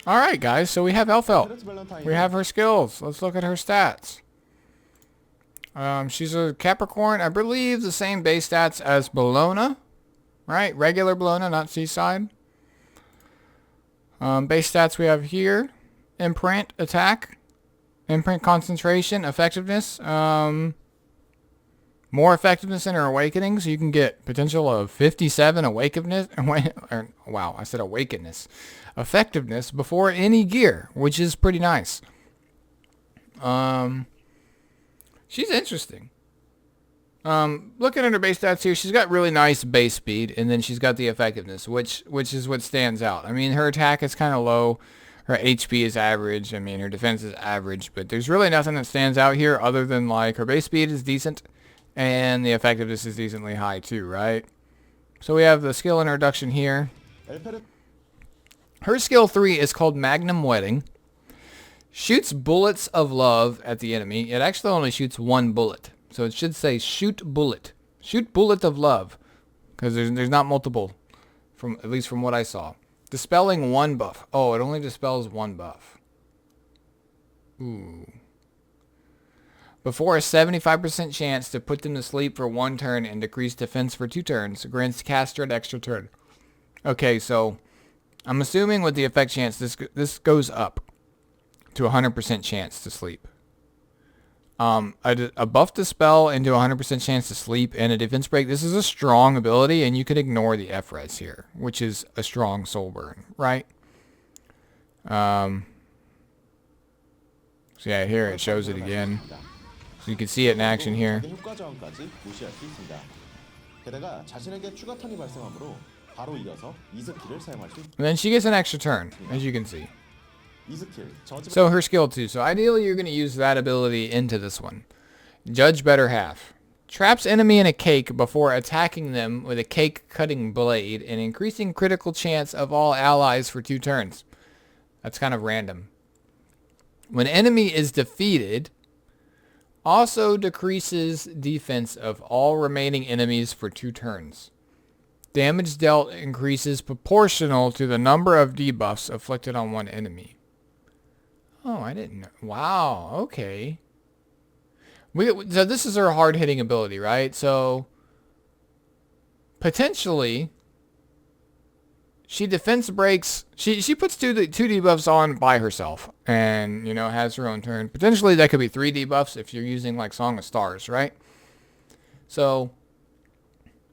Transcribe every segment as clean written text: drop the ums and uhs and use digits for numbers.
Alright, guys, so we have Elphelt. We have her skills. Let's look at her stats. She's a Capricorn. I believe the same base stats as Bologna. Right? Regular Bologna, not Seaside. Base stats we have here. Imprint, attack. Imprint, concentration, effectiveness. More effectiveness in her awakening, so you can get potential of 57 awakeness. Wow, I said awakeness. Effectiveness before any gear, which is pretty nice. She's interesting. Looking at her base stats here, she's got really nice base speed, and then she's got the effectiveness, which is what stands out. I mean, her attack is kind of low. Her HP is average. I mean, her defense is average, but there's really nothing that stands out here other than, like, her base speed is decent, and the effectiveness is decently high too, right? So we have the skill introduction here. Her skill 3 is called Magnum Wedding. Shoots bullets of love at the enemy. It actually only shoots one bullet. So it should say shoot bullet. Shoot bullet of love. Because there's not multiple. At least from what I saw. Dispelling one buff. Oh, it only dispels one buff. Ooh. Before a 75% chance to put them to sleep for 1 turn and decrease defense for 2 turns. Grants caster an extra turn. Okay, so I'm assuming with the effect chance, this goes up to 100% chance to sleep. A buff dispel into 100% chance to sleep and a defense break. This is a strong ability, and you can ignore the F-res here, which is a strong soul burn, right? So yeah, here it shows it again. So you can see it in action here. And then she gets an extra turn, as you can see. So her skill 2. So ideally you're going to use that ability into this one. Judge better half. Traps enemy in a cake before attacking them with a cake cutting blade and increasing critical chance of all allies for 2 turns. That's kind of random. When enemy is defeated, also decreases defense of all remaining enemies for 2 turns. Damage dealt increases proportional to the number of debuffs inflicted on one enemy. Oh, I didn't know. Wow, okay. So this is her hard-hitting ability, right? So, potentially, she defense breaks. She puts two debuffs on by herself and, you know, has her own turn. Potentially, that could be 3 debuffs if you're using, like, Song of Stars, right? So,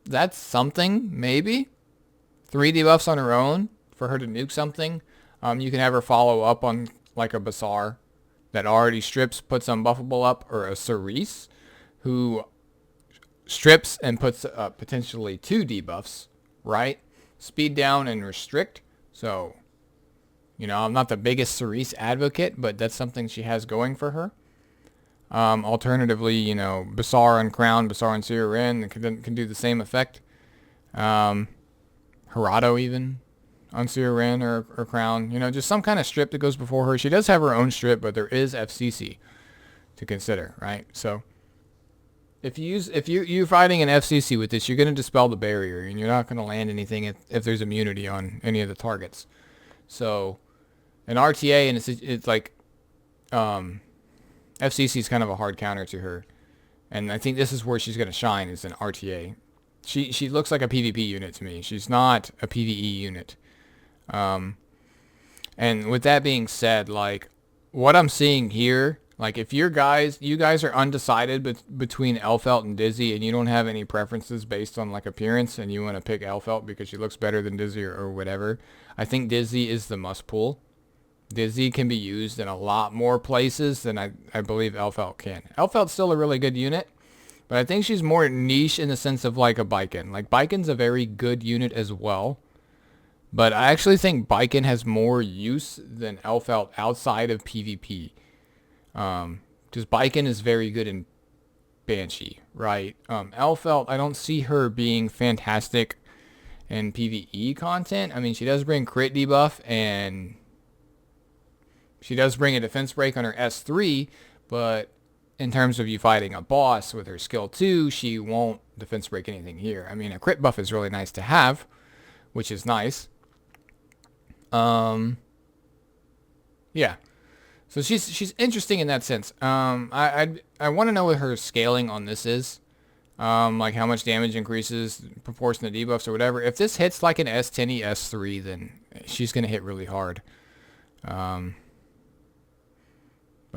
that's something, maybe. 3 debuffs on her own for her to nuke something. You can have her follow up on like a Basar that already strips, puts unbuffable up, or a Cerise who strips and puts potentially 2 debuffs, right? Speed down and restrict. So, you know, I'm not the biggest Cerise advocate, but that's something she has going for her. Alternatively, you know, Basar on Crown, Basar on Siren can do the same effect. Harado even on Siren or Crown. You know, just some kind of strip that goes before her. She does have her own strip, but there is FCC to consider, right? So if you're fighting an FCC with this, you're going to dispel the barrier, and you're not going to land anything if there's immunity on any of the targets. So an RTA, and it's like FCC is kind of a hard counter to her, and I think this is where she's going to shine, is an RTA. She looks like a PvP unit to me. She's not a PvE unit. And with that being said, like, what I'm seeing here, like, if you guys are undecided between Elphelt and Dizzy, and you don't have any preferences based on, like, appearance, and you want to pick Elphelt because she looks better than Dizzy or whatever, I think Dizzy is the must pull. Dizzy can be used in a lot more places than I believe Elphelt can. Elphelt's still a really good unit, but I think she's more niche in the sense of like a Baiken. Like, Baiken's a very good unit as well, but I actually think Baiken has more use than Elphelt outside of PvP. Because Baiken is very good in Banshee, right? Elphelt, I don't see her being fantastic in PvE content. I mean, she does bring crit debuff, and she does bring a defense break on her S3, but in terms of you fighting a boss with her skill 2, she won't defense break anything here. I mean, a crit buff is really nice to have, which is nice. Yeah. So she's interesting in that sense. I want to know what her scaling on this is. Like how much damage increases proportion to debuffs or whatever. If this hits like an S10 S3, then she's gonna hit really hard. But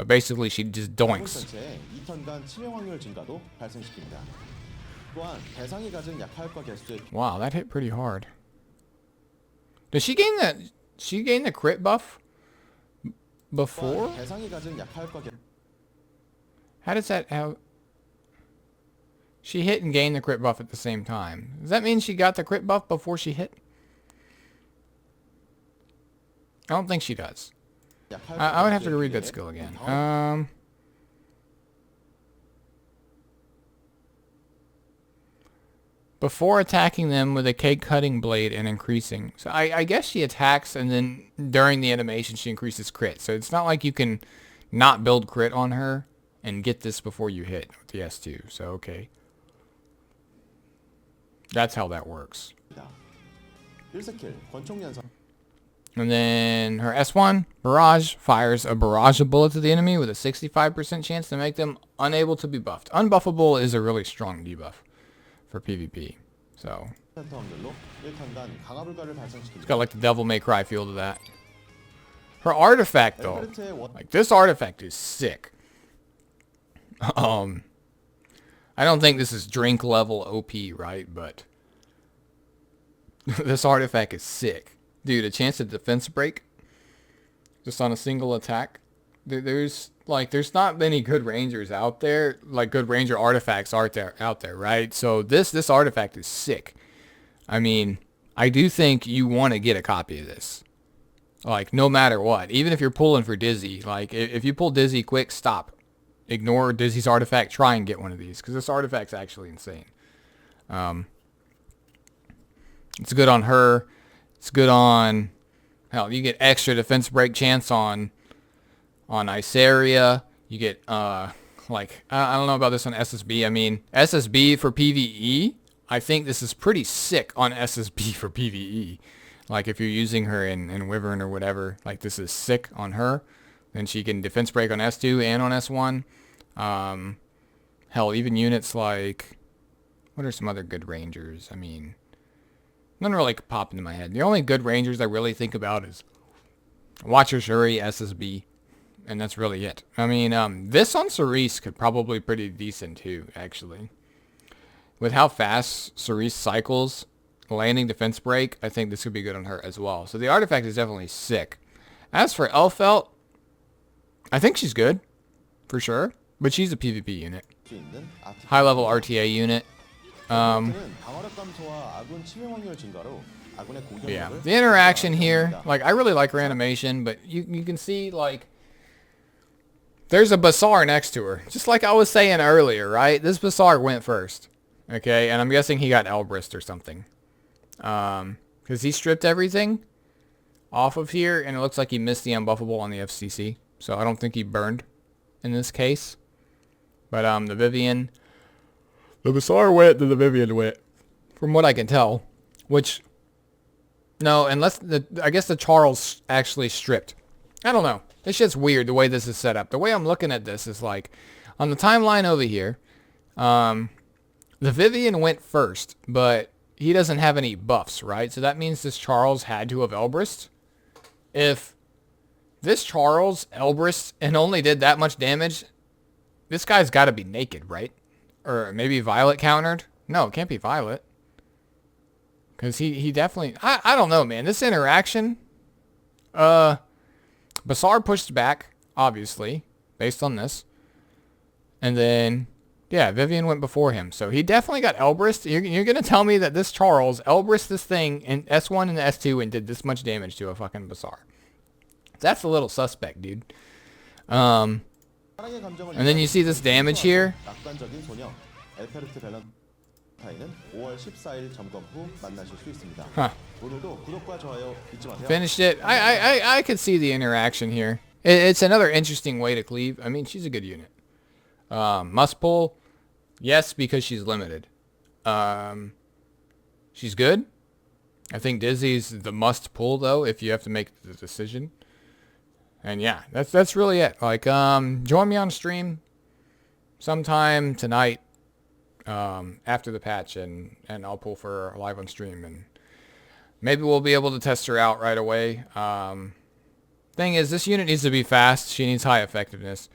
basically she just doinks. Wow, that hit pretty hard. Does she gain that? She gained the crit buff before? How does that? How? She hit and gained the crit buff at the same time. Does that mean she got the crit buff before she hit? I don't think she does. I would have to read that skill again. Before attacking them with a cake cutting blade and increasing. So I guess she attacks and then during the animation she increases crit. So it's not like you can not build crit on her and get this before you hit with the S2. So okay. That's how that works. And then her S1, Barrage, fires a barrage of bullets at the enemy with a 65% chance to make them unable to be buffed. Unbuffable is a really strong debuff for PvP. So it's got like the Devil May Cry feel to that. Her artifact though, like this artifact is sick. I don't think this is drink level OP, right? But this artifact is sick. Dude, a chance to defense break just on a single attack. There's not many good rangers out there, like good ranger artifacts out there, right? So this artifact is sick. I mean, I do think you want to get a copy of this. Like no matter what, even if you're pulling for Dizzy, like if you pull Dizzy quick, stop. Ignore Dizzy's artifact, try and get one of these because this artifact's actually insane. It's good on her. It's good on, hell, you get extra defense break chance on Iceria. You get, like, I don't know about this on SSB. I mean, SSB for PvE, I think this is pretty sick on SSB for PvE. Like, if you're using her in Wyvern or whatever, like, this is sick on her. Then she can defense break on S2 and on S1. Hell, even units like, what are some other good rangers? I mean, none really pop into my head. The only good rangers I really think about is Watcher Shuri, SSB, and that's really it. I mean, this on Cerise could probably be pretty decent too, actually. With how fast Cerise cycles, landing defense break, I think this could be good on her as well. So the artifact is definitely sick. As for Elphelt, I think she's good, for sure, but she's a PvP unit. High level RTA unit. Yeah, the interaction here, like, I really like her animation, but you can see, like, there's a Basar next to her. Just like I was saying earlier, right? This Basar went first, okay? And I'm guessing he got Elbrist or something. Because he stripped everything off of here, and it looks like he missed the unbuffable on the FCC. So I don't think he burned in this case. But the Vivian... The Basar went, then the Vivian went, from what I can tell. Which, no, unless, I guess the Charles actually stripped. I don't know. This shit's weird, the way this is set up. The way I'm looking at this is like, on the timeline over here, the Vivian went first, but he doesn't have any buffs, right? So that means this Charles had to have Elbrist. If this Charles Elbrist and only did that much damage, this guy's got to be naked, right? Or maybe Violet countered? No, it can't be Violet. Because he definitely... I don't know, man. This interaction... Basar pushed back, obviously, based on this. And then... Yeah, Vivian went before him. So he definitely got Elbrist. You're going to tell me that this Charles Elbrist this thing in S1 and S2 and did this much damage to a fucking Basar. That's a little suspect, dude. And then you see this damage here. Huh. Finished it. I could see the interaction here. It's another interesting way to cleave. I mean, she's a good unit. Must pull. Yes, because she's limited. She's good. I think Dizzy's the must pull, though, if you have to make the decision. And yeah, that's really it. Like, join me on stream sometime tonight, after the patch, and I'll pull for her live on stream, and maybe we'll be able to test her out right away. Thing is, this unit needs to be fast. She needs high effectiveness.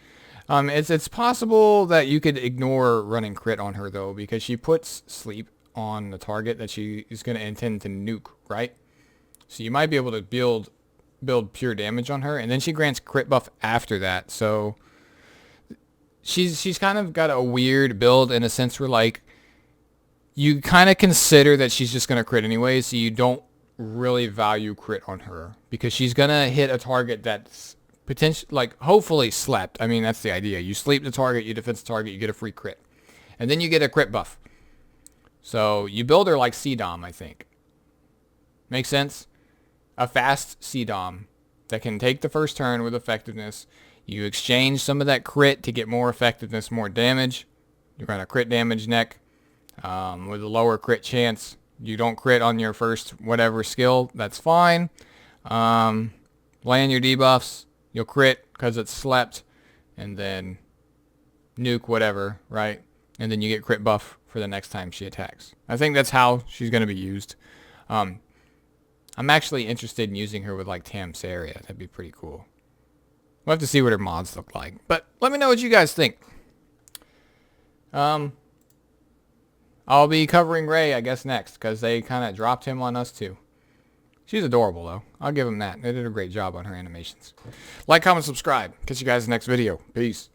It's possible that you could ignore running crit on her though, because she puts sleep on the target that she is going to intend to nuke, right? So you might be able to build pure damage on her, and then she grants crit buff after that. So she's kind of got a weird build in a sense where, like, you kind of consider that she's just going to crit anyway, so you don't really value crit on her, because she's going to hit a target that's potentially, like, hopefully slept. I mean, that's the idea. You sleep the target, you defense the target, you get a free crit. And then you get a crit buff. So you build her like C-Dom, I think. Make sense? A fast C-Dom that can take the first turn with effectiveness. You exchange some of that crit to get more effectiveness, more damage. You run a crit damage neck with a lower crit chance. You don't crit on your first whatever skill. That's fine. Land your debuffs. You'll crit because it's slept. And then nuke whatever, right? And then you get crit buff for the next time she attacks. I think that's how she's going to be used. I'm actually interested in using her with, like, Tamsaria. That'd be pretty cool. We'll have to see what her mods look like. But let me know what you guys think. I'll be covering Ray, I guess, next, because they kind of dropped him on us too. She's adorable, though. I'll give them that. They did a great job on her animations. Like, comment, subscribe. Catch you guys in the next video. Peace.